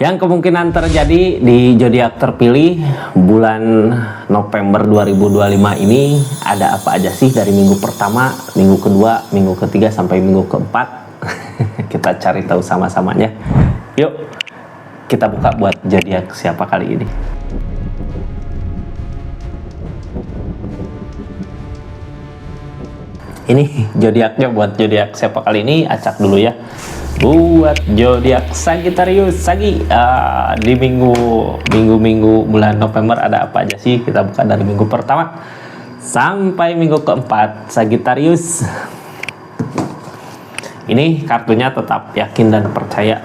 Yang kemungkinan terjadi di zodiak terpilih bulan November 2025 ini ada apa aja sih dari minggu pertama, minggu kedua, minggu ketiga sampai minggu keempat? Kita cari tahu sama-samanya. Yuk, kita buka buat zodiak siapa kali ini. Ini zodiaknya buat zodiak siapa kali ini, acak dulu ya. Buat zodiak Sagittarius, di minggu bulan November ada apa aja sih? Kita buka dari minggu pertama sampai minggu keempat. Sagittarius, ini kartunya tetap yakin dan percaya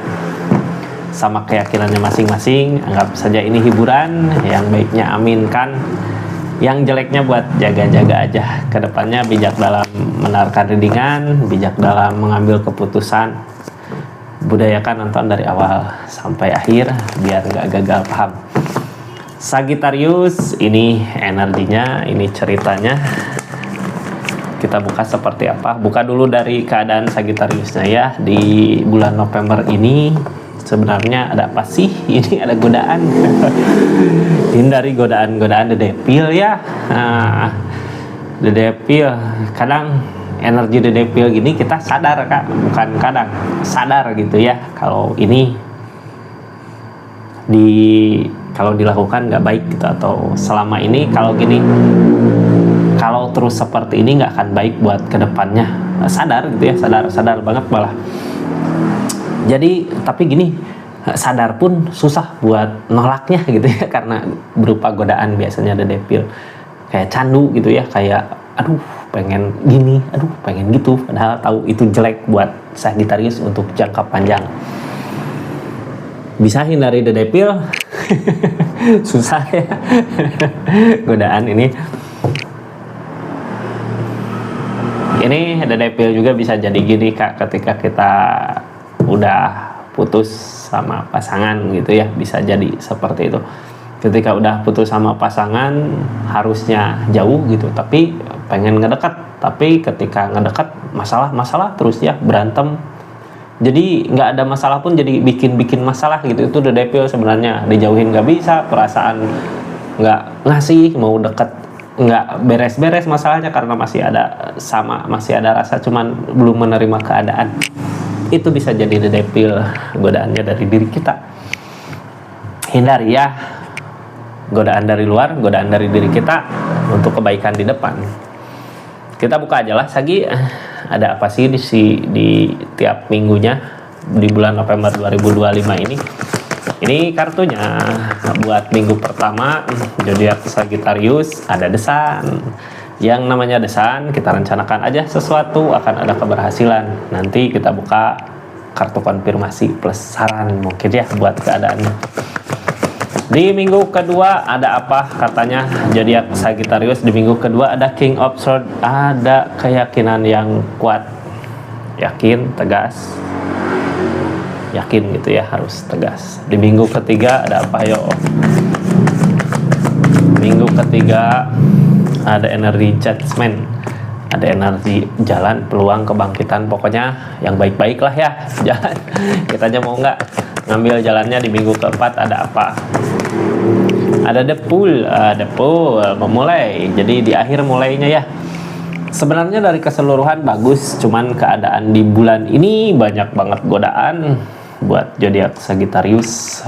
sama keyakinannya masing-masing. Anggap saja ini hiburan, yang baiknya aminkan, yang jeleknya buat jaga-jaga aja. Kedepannya bijak dalam menarikan readingan, bijak dalam mengambil keputusan. Budayakan nonton dari awal sampai akhir biar nggak gagal paham. Sagittarius, ini energinya, ini ceritanya. Kita buka seperti apa? Buka dulu dari keadaan Sagittariusnya ya. Di bulan November ini sebenarnya ada apa sih? Ini ada godaan. Hindari godaan-godaan The Devil ya. The Devil, kadang energi The Devil gini kita sadar kak, bukan kadang sadar gitu ya, kalau ini kalau dilakukan nggak baik gitu, atau selama ini kalau gini, kalau terus seperti ini nggak akan baik buat kedepannya. Sadar gitu ya, sadar banget malah. Jadi tapi gini, sadar pun susah buat nolaknya gitu ya, karena berupa godaan biasanya The Devil, kayak candu gitu ya, kayak aduh pengen gini, aduh pengen gitu, padahal tahu itu jelek buat Sagittarius untuk jangka panjang. Bisa hindari The Devil? Susah ya. Godaan ini The Devil juga bisa jadi gini kak, ketika kita udah putus sama pasangan gitu ya, bisa jadi seperti itu. Ketika udah putus sama pasangan harusnya jauh gitu, tapi pengen ngedekat, tapi ketika ngedekat masalah terus ya, berantem, jadi nggak ada masalah pun jadi bikin masalah gitu. Itu The Devil sebenarnya. Dijauhin nggak bisa, perasaan nggak ngasih, mau deket nggak beres-beres masalahnya karena masih ada rasa, cuman belum menerima keadaan. Itu bisa jadi The Devil, godaannya dari diri kita. Hindari ya godaan dari luar, godaan dari diri kita untuk kebaikan di depan. Kita buka aja lah Sagi, ada apa sih di tiap minggunya di bulan November 2025 ini. Ini kartunya buat minggu pertama zodiak Sagittarius, ada desan. Yang namanya desan, kita rencanakan aja sesuatu akan ada keberhasilan. Nanti kita buka kartu konfirmasi plus saran mungkin ya buat keadaannya. Di minggu kedua ada apa katanya zodiak Sagittarius? Di minggu kedua ada King of Swords, ada keyakinan yang kuat, yakin, tegas, yakin gitu ya, harus tegas. Di minggu ketiga ada apa yo? Minggu ketiga ada energi judgment, ada energi jalan, peluang, kebangkitan, pokoknya yang baik-baik lah ya, jalan. Kita aja mau nggak ngambil jalannya. Di minggu keempat ada apa? Ada the pool, memulai. Jadi di akhir mulainya ya. Sebenarnya dari keseluruhan bagus, cuman keadaan di bulan ini banyak banget godaan buat zodiak Sagittarius.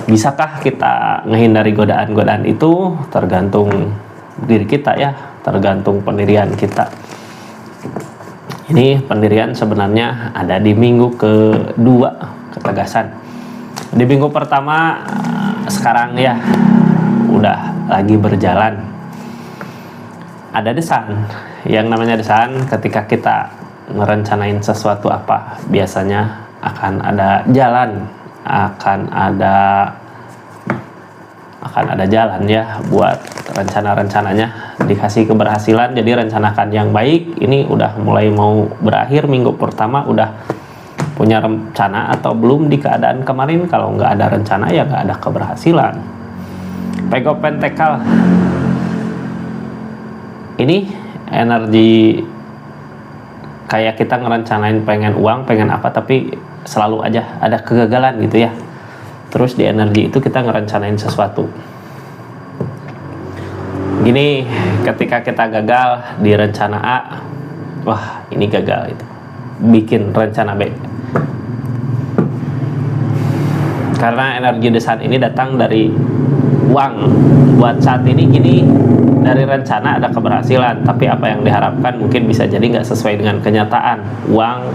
Bisakah kita menghindari godaan-godaan itu? Tergantung diri kita ya, tergantung pendirian kita. Ini pendirian sebenarnya ada di minggu kedua, ketegasan. Di minggu pertama sekarang ya udah lagi berjalan, ada desan. Yang namanya desan, ketika kita ngerencanain sesuatu apa, biasanya akan ada jalan, akan ada jalan ya buat rencana-rencananya, dikasih keberhasilan. Jadi rencanakan yang baik. Ini udah mulai mau berakhir, minggu pertama udah punya rencana atau belum. Di keadaan kemarin kalau nggak ada rencana ya nggak ada keberhasilan. Page of Pentacle, ini energi kayak kita ngerencanain pengen uang, pengen apa, tapi selalu aja ada kegagalan gitu ya. Terus di energi itu kita ngerencanain sesuatu. Gini, ketika kita gagal di rencana A, wah ini gagal itu, bikin rencana B. Karena energi desain ini datang dari uang. Buat saat ini gini, dari rencana ada keberhasilan, tapi apa yang diharapkan mungkin bisa jadi nggak sesuai dengan kenyataan. Uang,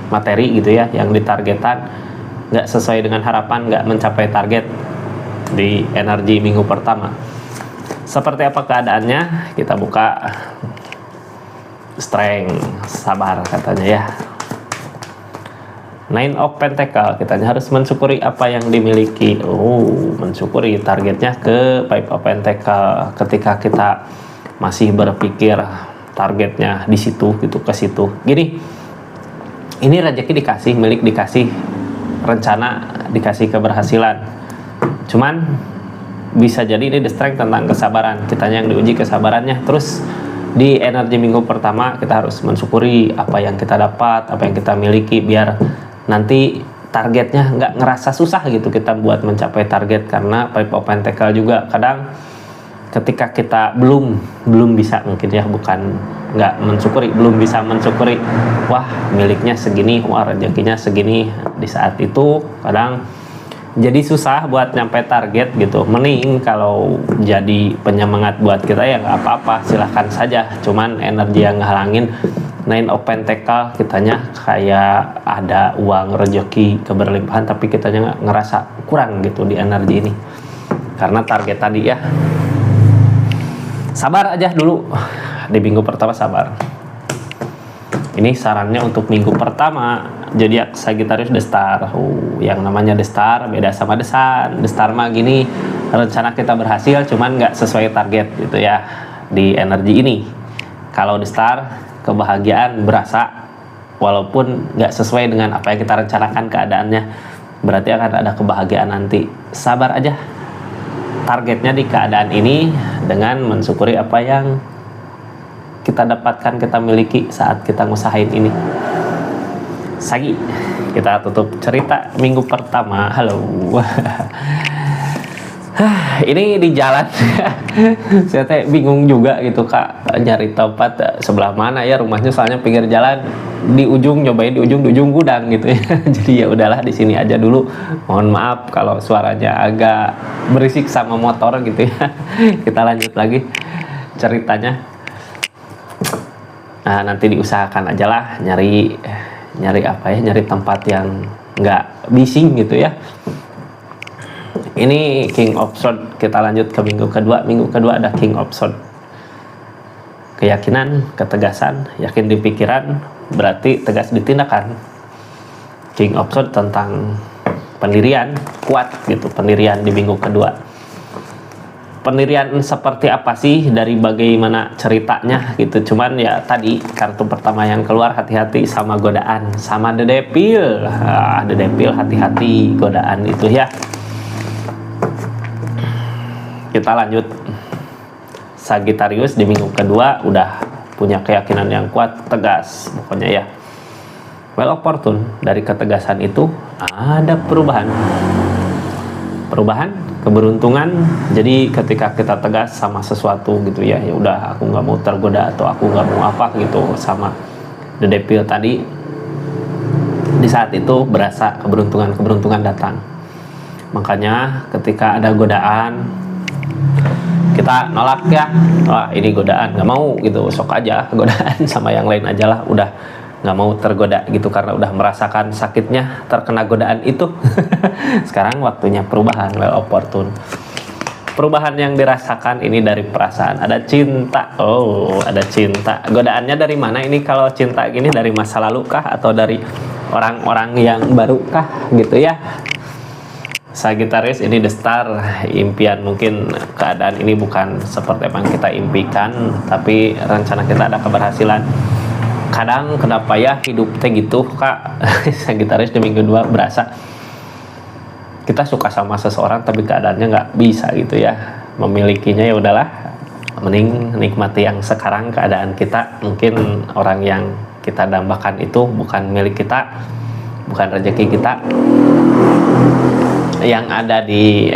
materi gitu ya, yang ditargetkan nggak sesuai dengan harapan, nggak mencapai target di energi minggu pertama. Seperti apa keadaannya? Kita buka strength, sabar katanya ya. Nine of Pentacle, kita harus mensyukuri apa yang dimiliki. Mensyukuri targetnya ke Five of Pentacle. Ketika kita masih berpikir targetnya di situ gitu, ke situ. Gini, ini rezeki dikasih, milik dikasih, rencana dikasih keberhasilan. Cuman bisa jadi ini the strength tentang kesabaran. Kitanya yang diuji kesabarannya. Terus di energi minggu pertama kita harus mensyukuri apa yang kita dapat, apa yang kita miliki, biar nanti targetnya nggak ngerasa susah gitu kita buat mencapai target. Karena Five of Pentacle juga kadang ketika kita belum bisa, mungkin ya, bukan nggak mensyukuri, belum bisa mensyukuri, wah miliknya segini, wah rezekinya segini, di saat itu kadang jadi susah buat nyampe target gitu. Mending kalau jadi penyemangat buat kita ya nggak apa-apa, silahkan saja. Cuman energi yang ngehalangin Nine of Pentacle, kitanya kayak ada uang, rezeki, keberlimpahan, tapi kitanya ngerasa kurang gitu di energi ini. Karena target tadi ya. Sabar aja dulu. Di minggu pertama sabar. Ini sarannya untuk minggu pertama. Zodiak Sagittarius The Star. Yang namanya The Star beda sama The Sun. The Star mah gini, rencana kita berhasil cuman nggak sesuai target gitu ya di energi ini. Kalau The Star, kebahagiaan berasa walaupun nggak sesuai dengan apa yang kita rencanakan keadaannya, berarti akan ada kebahagiaan nanti. Sabar aja, targetnya di keadaan ini dengan mensyukuri apa yang kita dapatkan, kita miliki saat kita ngusahain ini. Sagi, kita tutup cerita minggu pertama. Halo. Ini di jalan saya teh bingung juga gitu Kak, nyari tempat sebelah mana ya rumahnya, soalnya pinggir jalan, di ujung nyobain di ujung gudang gitu ya. Jadi ya udahlah di sini aja dulu. Mohon maaf kalau suaranya agak berisik sama motor gitu ya. Kita lanjut lagi ceritanya. Nah, nanti diusahakan aja lah nyari apa ya, nyari tempat yang nggak bising gitu ya. Ini King of Swords. Kita lanjut ke minggu kedua. Minggu kedua ada King of Swords. Keyakinan, ketegasan, yakin di pikiran, berarti tegas di tindakan. King of Swords tentang pendirian, kuat gitu, pendirian di minggu kedua. Pendirian seperti apa sih, dari bagaimana ceritanya gitu. Cuman ya tadi kartu pertama yang keluar, hati-hati sama godaan, sama The Devil. The Devil, hati-hati godaan itu ya. Kita lanjut. Sagittarius di minggu kedua udah punya keyakinan yang kuat, tegas pokoknya ya. Well of Fortune, dari ketegasan itu ada perubahan, keberuntungan. Jadi ketika kita tegas sama sesuatu gitu ya, ya udah aku nggak mau tergoda atau aku nggak mau apa gitu sama The Devil tadi, di saat itu berasa keberuntungan datang. Makanya ketika ada godaan, kita nolak ya, wah ini godaan, nggak mau gitu, sok aja godaan, sama yang lain aja lah, udah nggak mau tergoda gitu, karena udah merasakan sakitnya terkena godaan itu. Sekarang waktunya perubahan, well opportune. Perubahan yang dirasakan ini dari perasaan, ada cinta. Ada cinta. Godaannya dari mana ini? Kalau cinta gini dari masa lalu kah, atau dari orang-orang yang baru kah gitu ya. Sagittarius ini The Star, impian, mungkin keadaan ini bukan seperti apa yang kita impikan, tapi rencana kita ada keberhasilan. Kadang kenapa ya hidup teh gitu Kak. Sagittarius di minggu 2 berasa kita suka sama seseorang tapi keadaannya nggak bisa gitu ya, memilikinya. Ya udahlah, mending nikmati yang sekarang, keadaan kita. Mungkin orang yang kita dambakan itu bukan milik kita, bukan rezeki kita. yang ada di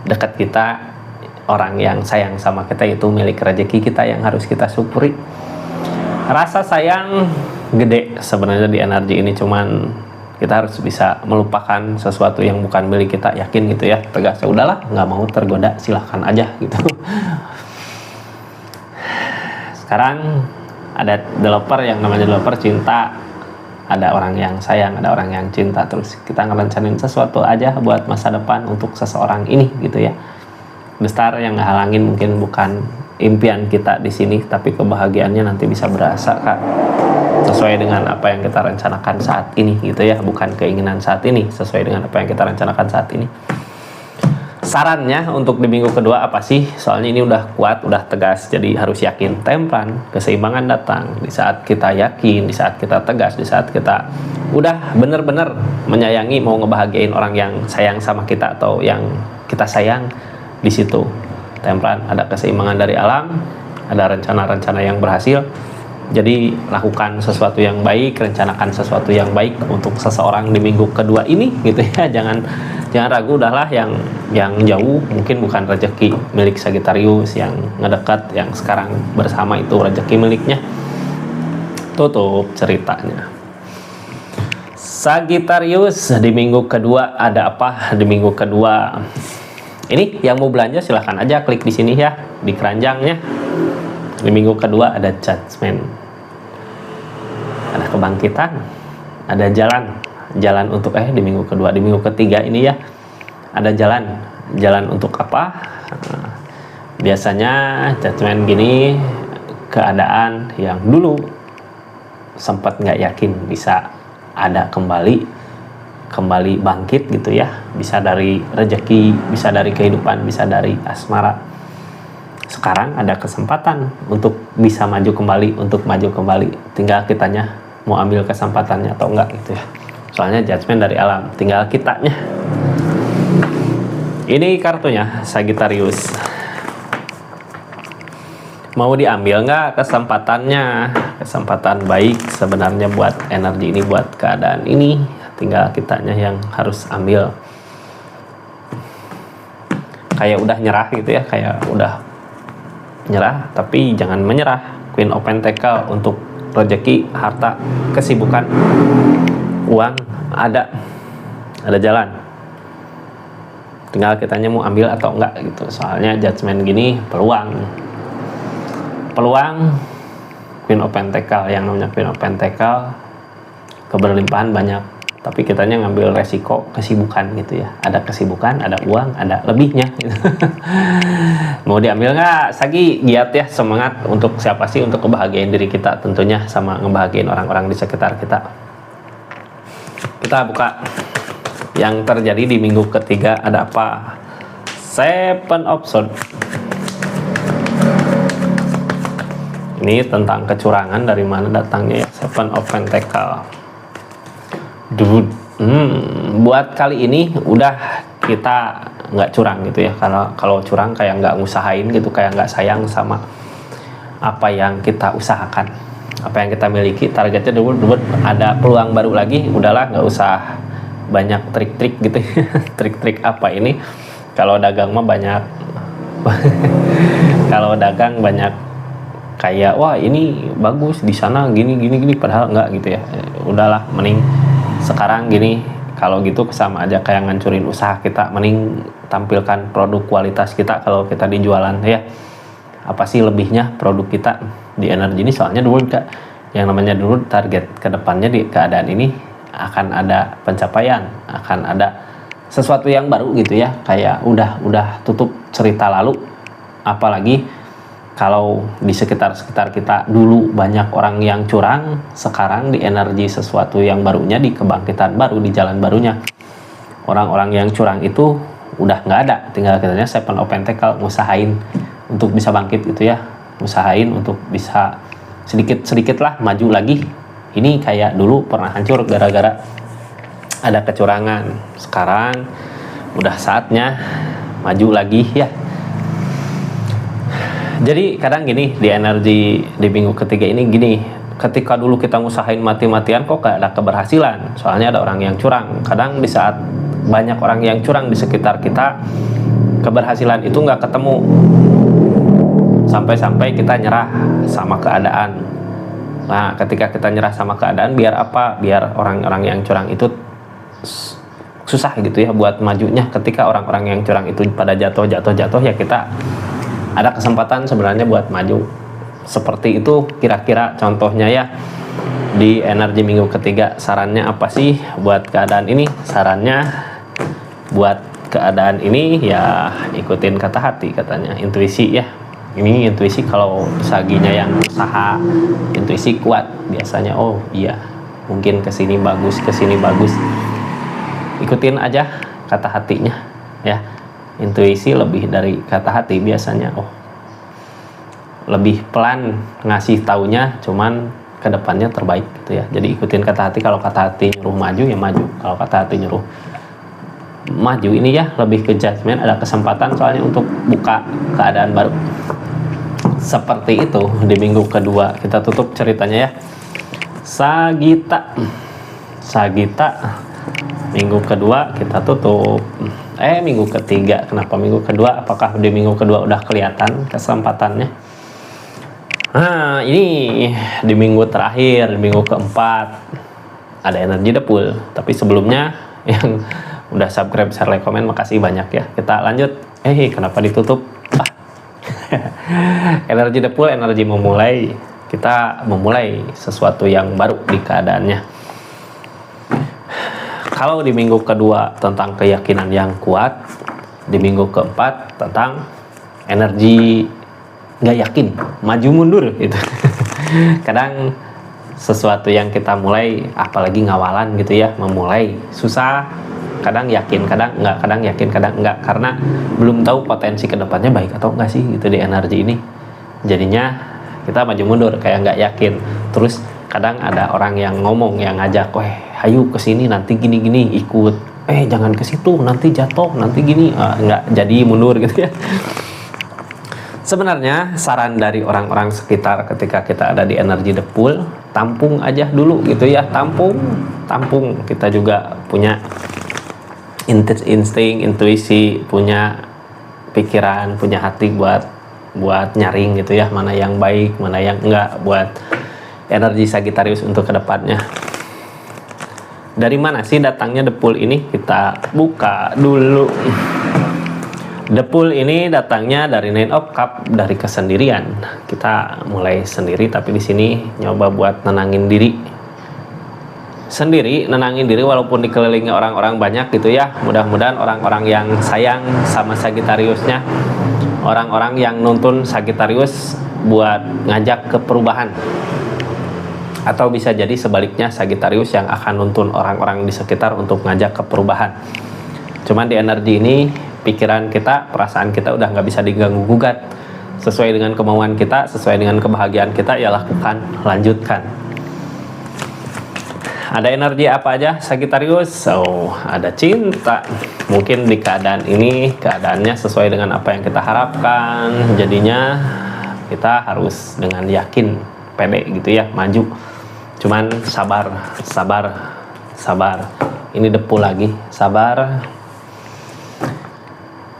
dekat kita, orang yang sayang sama kita, itu milik rezeki kita yang harus kita syukuri. Rasa sayang gede sebenarnya di energi ini, cuman kita harus bisa melupakan sesuatu yang bukan milik kita, yakin gitu ya, tegas, udahlah, nggak mau tergoda, silahkan aja gitu. Sekarang ada developer yang namanya developer cinta, ada orang yang sayang, ada orang yang cinta, terus kita ngerencanain sesuatu aja buat masa depan untuk seseorang ini gitu ya. Besar yang ngehalangin mungkin bukan impian kita di sini, tapi kebahagiaannya nanti bisa berasa Kak, sesuai dengan apa yang kita rencanakan saat ini gitu ya, bukan keinginan saat ini, sesuai dengan apa yang kita rencanakan saat ini. Sarannya untuk di minggu kedua apa sih? Soalnya ini udah kuat, udah tegas, jadi harus yakin. Tempran, keseimbangan datang di saat kita yakin, di saat kita tegas, di saat kita udah bener-bener menyayangi, mau ngebahagiain orang yang sayang sama kita atau yang kita sayang. Di situ tempran, ada keseimbangan dari alam, ada rencana-rencana yang berhasil. Jadi lakukan sesuatu yang baik, rencanakan sesuatu yang baik untuk seseorang di minggu kedua ini gitu ya. Jangan ragu, udahlah yang jauh mungkin bukan rezeki milik Sagittarius, yang ngedekat, yang sekarang bersama itu rezeki miliknya. Tutup ceritanya. Sagittarius di minggu kedua ada apa? Di minggu kedua ini yang mau belanja silahkan aja klik di sini ya, di keranjangnya. Di minggu kedua ada judgment, ada kebangkitan, ada jalan untuk di minggu kedua. Di minggu ketiga ini ya ada jalan untuk apa? Biasanya judgment gini, keadaan yang dulu sempat nggak yakin bisa ada kembali bangkit gitu ya, bisa dari rezeki, bisa dari kehidupan, bisa dari asmara. Sekarang ada kesempatan untuk bisa maju kembali, tinggal kitanya mau ambil kesempatannya atau enggak gitu ya. Soalnya judgment dari alam, tinggal kitanya. Ini kartunya Sagittarius, mau diambil nggak kesempatannya? Kesempatan baik sebenarnya buat energi ini, buat keadaan ini, tinggal kitanya yang harus ambil. Kayak udah nyerah gitu ya, kayak udah nyerah, tapi jangan menyerah. Queen of Pentacle untuk rezeki, harta, kesibukan, uang, ada jalan, tinggal kitanya mau ambil atau enggak gitu. Soalnya judgment gini peluang Queen of Pentacle, yang namanya Queen of Pentacle keberlimpahan banyak, tapi kitanya ngambil resiko kesibukan gitu ya. Ada kesibukan, ada uang, ada lebihnya gitu. Mau diambil nggak? Sagi, giat ya, semangat. Untuk siapa sih? Untuk kebahagiaan diri kita tentunya, sama ngebahagiain orang-orang di sekitar kita. Kita buka yang terjadi di minggu ketiga ada apa? Seven of Swords. Ini tentang kecurangan, dari mana datangnya ya? Seven of Pentacle. Buat kali ini udah kita nggak curang gitu ya, karena kalau curang kayak nggak ngusahain gitu, kayak nggak sayang sama apa yang kita usahakan, apa yang kita miliki. Targetnya dulu ada peluang baru lagi, udahlah nggak usah banyak trik-trik gitu. Trik-trik apa ini? Kalau dagang mah banyak. Kalau dagang banyak kayak wah ini bagus di sana gini, padahal nggak gitu ya. Udahlah, mending sekarang gini, kalau gitu sama aja kayak ngancurin usaha kita. Mending tampilkan produk kualitas kita kalau kita dijualan ya. Apa sih lebihnya produk kita di energi ini? Soalnya dulu yang namanya dulu target kedepannya di keadaan ini akan ada pencapaian, akan ada sesuatu yang baru gitu ya. Kayak udah tutup cerita lalu. Apalagi kalau di sekitar kita dulu banyak orang yang curang, sekarang di energi sesuatu yang barunya, di kebangkitan baru, di jalan barunya, orang-orang yang curang itu udah nggak ada. Tinggal kitanya Seven of Pentacle, ngusahain untuk bisa bangkit gitu ya, usahain untuk bisa sedikit lah maju lagi. Ini kayak dulu pernah hancur gara-gara ada kecurangan, sekarang udah saatnya maju lagi ya. Jadi kadang gini, di energi di minggu ketiga ini gini, ketika dulu kita ngusahain mati-matian kok gak ada keberhasilan, soalnya ada orang yang curang. Kadang di saat banyak orang yang curang di sekitar kita, keberhasilan itu nggak ketemu. Sampai-sampai kita nyerah sama keadaan. Nah, ketika kita nyerah sama keadaan, biar apa? Biar orang-orang yang curang itu susah gitu ya buat majunya. Ketika orang-orang yang curang itu pada jatuh, ya kita ada kesempatan sebenarnya buat maju. Seperti itu kira-kira contohnya ya. Di energi minggu ketiga, sarannya apa sih buat keadaan ini? Sarannya buat keadaan ini ya ikutin kata hati katanya, intuisi ya. Ini intuisi kalau saginya yang usaha, intuisi kuat biasanya. Oh iya, mungkin kesini bagus, ikutin aja kata hatinya ya. Intuisi lebih dari kata hati biasanya. Oh, lebih pelan ngasih taunya, cuman kedepannya terbaik gitu ya. Jadi ikutin kata hati. Kalau kata hati nyuruh maju ya maju, kalau kata hati nyuruh maju ini ya lebih ke judgment, ada kesempatan soalnya untuk buka keadaan baru. Seperti itu di minggu kedua. Kita tutup ceritanya ya. Sagita minggu kedua kita tutup. Minggu ketiga. Kenapa minggu kedua? Apakah di minggu kedua udah kelihatan kesempatannya? Nah, ini di minggu terakhir, di minggu keempat ada energi depul. Tapi sebelumnya yang udah subscribe, share, like, komen, makasih banyak ya. Kita lanjut. Kenapa ditutup? Energi depul, energi memulai. Kita memulai sesuatu yang baru di keadaannya. Kalau di minggu kedua tentang keyakinan yang kuat, di minggu keempat tentang energi nggak yakin, maju mundur gitu. Kadang sesuatu yang kita mulai, apalagi ngawalan gitu ya, memulai susah. Kadang yakin, kadang enggak, kadang yakin, kadang enggak, karena belum tahu potensi kedepannya baik atau enggak sih gitu di energi ini. Jadinya kita maju mundur kayak enggak yakin. Terus kadang ada orang yang ngomong, yang ngajak, ayo kesini nanti gini-gini, ikut. Jangan ke situ, nanti jatuh, nanti gini. Enggak jadi mundur gitu ya. Sebenarnya saran dari orang-orang sekitar ketika kita ada di energi depul, tampung aja dulu gitu ya, tampung. Kita juga punya insting, intuisi, punya pikiran, punya hati buat nyaring gitu ya, mana yang baik, mana yang enggak, buat energi Sagittarius untuk kedepannya. Dari mana sih datangnya depul ini? Kita buka dulu. Depul ini datangnya dari Nine of Cup, dari kesendirian. Kita mulai sendiri, tapi di sini nyoba buat nenangin diri. Nenangin diri walaupun dikelilingi orang-orang banyak gitu ya. Mudah-mudahan orang-orang yang sayang sama Sagittariusnya, orang-orang yang nuntun Sagittarius buat ngajak ke perubahan. Atau bisa jadi sebaliknya, Sagittarius yang akan nuntun orang-orang di sekitar untuk ngajak ke perubahan. Cuman di energi ini, pikiran kita, perasaan kita udah nggak bisa diganggu-gugat. Sesuai dengan kemauan kita, sesuai dengan kebahagiaan kita, ya lakukan, lanjutkan. Ada energi apa aja Sagittarius? Ada cinta. Mungkin di keadaan ini, keadaannya sesuai dengan apa yang kita harapkan. Jadinya kita harus dengan yakin, pede gitu ya, maju. Cuman sabar. Ini depul lagi, sabar.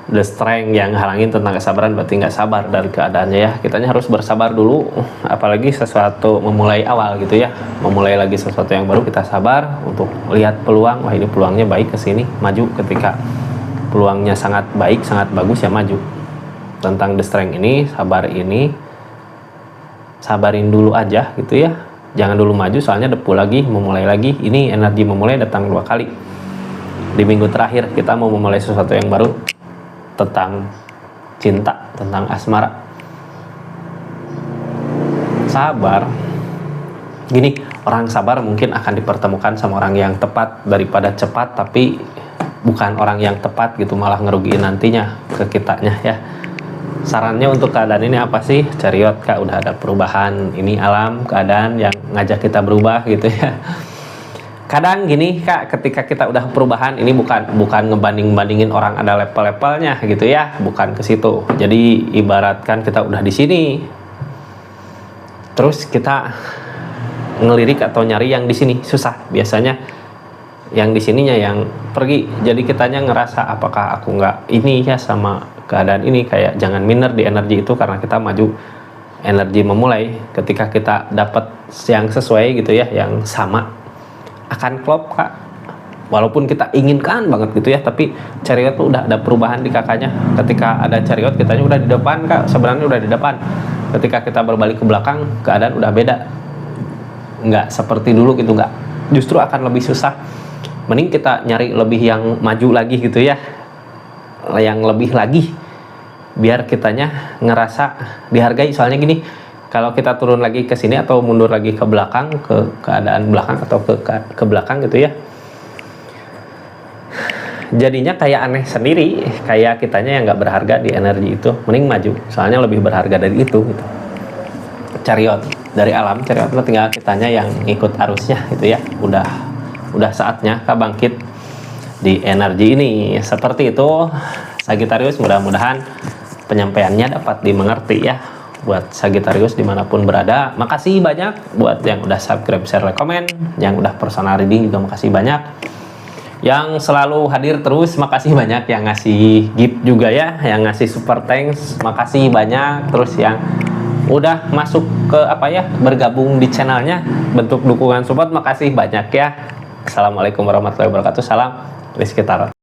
The strength yang halangin tentang kesabaran berarti nggak sabar dari keadaannya ya. Kitanya harus bersabar dulu, apalagi sesuatu memulai awal gitu ya, memulai lagi sesuatu yang baru, kita sabar untuk lihat peluang. Wah, ini peluangnya baik, ke sini maju. Ketika peluangnya sangat baik, sangat bagus ya maju. Tentang the strength ini, sabarin dulu aja gitu ya, jangan dulu maju, soalnya depul lagi, memulai lagi. Ini energi memulai datang 2 kali di minggu terakhir. Kita mau memulai sesuatu yang baru tentang cinta, tentang asmara. Sabar. Gini, orang sabar mungkin akan dipertemukan sama orang yang tepat daripada cepat, tapi bukan orang yang tepat gitu, malah ngerugiin nantinya ke kitanya ya. Sarannya untuk keadaan ini apa sih? Chariot, Kak, udah ada perubahan. Ini alam, keadaan yang ngajak kita berubah gitu ya. Kadang gini Kak, ketika kita udah perubahan, ini bukan ngebanding-bandingin orang, ada level-levelnya gitu ya, bukan ke situ. Jadi ibaratkan kita udah di sini, terus kita ngelirik atau nyari yang di sini susah. Biasanya yang di sininya yang pergi. Jadi kitanya ngerasa apakah aku nggak ini ya sama keadaan ini, kayak jangan minder di energi itu karena kita maju energi memulai. Ketika kita dapat yang sesuai gitu ya, yang sama, akan klop kak. Walaupun kita inginkan banget gitu ya, tapi chariot tuh udah ada perubahan di kakaknya. Ketika ada chariot, kitanya udah di depan kak, sebenarnya udah di depan. Ketika kita berbalik ke belakang, keadaan udah beda, nggak seperti dulu gitu, nggak, justru akan lebih susah. Mending kita nyari lebih yang maju lagi gitu ya, yang lebih lagi, biar kitanya ngerasa dihargai. Soalnya gini, kalau kita turun lagi ke sini atau mundur lagi ke belakang, ke keadaan belakang atau ke belakang gitu ya, jadinya kayak aneh sendiri, kayak kitanya yang nggak berharga di energi itu. Mending maju, soalnya lebih berharga dari itu gitu. Chariot dari alam, chariot itu tinggal kitanya yang ikut arusnya gitu ya. Udah saatnya kak bangkit di energi ini. Seperti itu Sagittarius, mudah-mudahan penyampaiannya dapat dimengerti ya buat Sagittarius dimanapun berada. Makasih banyak buat yang udah subscribe, share, komen, yang udah personal reading juga makasih banyak, yang selalu hadir terus makasih banyak, yang ngasih gift juga ya, yang ngasih super thanks makasih banyak, terus yang udah masuk ke apa ya, bergabung di channelnya bentuk dukungan support makasih banyak ya. Assalamualaikum warahmatullahi wabarakatuh. Salam Rizky Tarot.